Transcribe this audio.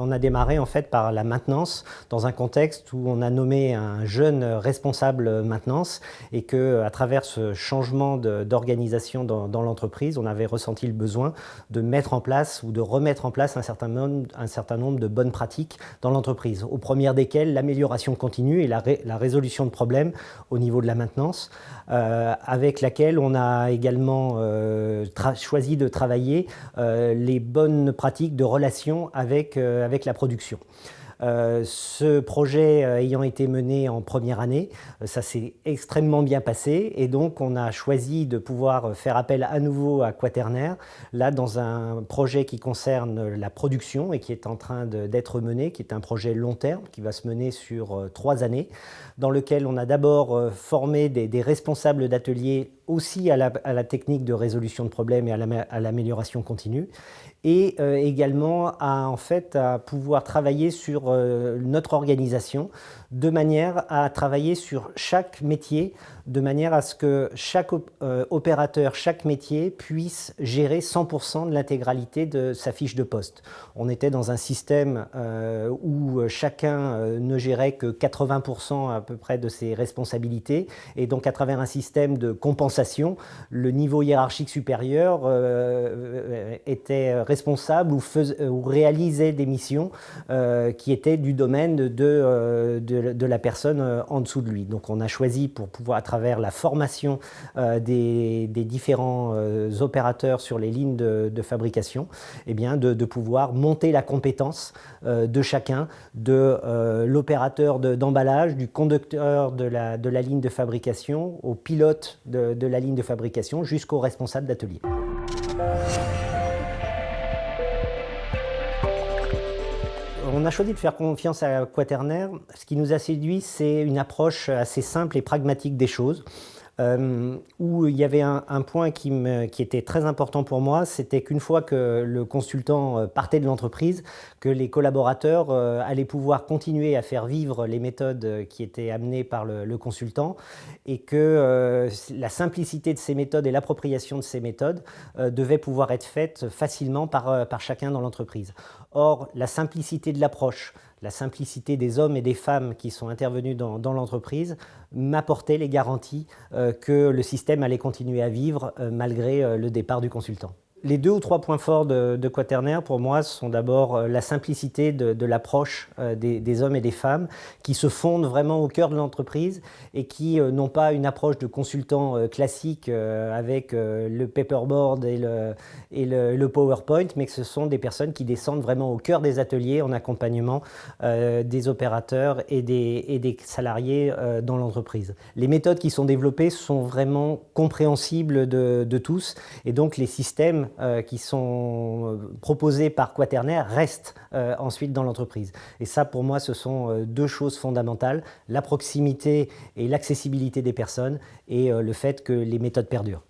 On a démarré en fait par la maintenance dans un contexte où on a nommé un jeune responsable maintenance et que, à travers ce changement d'organisation dans l'entreprise, on avait ressenti le besoin de mettre en place ou de remettre en place un certain nombre de bonnes pratiques dans l'entreprise, aux premières desquelles l'amélioration continue et la résolution de problèmes au niveau de la maintenance, avec laquelle on a également choisi de travailler les bonnes pratiques de relation avec la production. Ce projet ayant été mené en première année, ça s'est extrêmement bien passé et donc on a choisi de pouvoir faire appel à nouveau à Quaternaire, là dans un projet qui concerne la production et qui est en train d'être mené, qui est un projet long terme qui va se mener sur 3 années, dans lequel on a d'abord formé des responsables d'ateliers aussi à la technique de résolution de problèmes et à l'amélioration continue, et également à pouvoir travailler sur notre organisation de manière à travailler sur chaque métier, de manière à ce que chaque opérateur, chaque métier puisse gérer 100% de l'intégralité de sa fiche de poste. On était dans un système où chacun ne gérait que 80% à peu près de ses responsabilités, et donc à travers un système de compensation, le niveau hiérarchique supérieur était responsable ou réalisait des missions qui étaient du domaine de la personne en dessous de lui. Donc on a choisi, pour pouvoir, à travers la formation des différents opérateurs sur les lignes de fabrication, eh bien de pouvoir monter la compétence de chacun, de l'opérateur d'emballage, du conducteur de la ligne de fabrication, au pilote de la ligne de fabrication, jusqu'au responsable d'atelier. On a choisi de faire confiance à Quaternaire. Ce qui nous a séduit, c'est une approche assez simple et pragmatique des choses. Où il y avait un point qui était très important pour moi, c'était qu'une fois que le consultant partait de l'entreprise, que les collaborateurs allaient pouvoir continuer à faire vivre les méthodes qui étaient amenées par le consultant, et que la simplicité de ces méthodes et l'appropriation de ces méthodes devaient pouvoir être faites facilement par chacun dans l'entreprise. Or, la simplicité de l'approche, la simplicité des hommes et des femmes qui sont intervenus dans l'entreprise m'apportait les garanties que le système allait continuer à vivre malgré le départ du consultant. Les 2 ou 3 points forts de Quaternaire, pour moi, sont d'abord la simplicité de l'approche des hommes et des femmes qui se fondent vraiment au cœur de l'entreprise et qui n'ont pas une approche de consultant classique avec le paperboard et le PowerPoint, mais que ce sont des personnes qui descendent vraiment au cœur des ateliers en accompagnement des opérateurs et des salariés dans l'entreprise. Les méthodes qui sont développées sont vraiment compréhensibles de tous, et donc les systèmes qui sont proposés par Quaternaire restent ensuite dans l'entreprise. Et ça, pour moi, ce sont 2 choses fondamentales: la proximité et l'accessibilité des personnes, et le fait que les méthodes perdurent.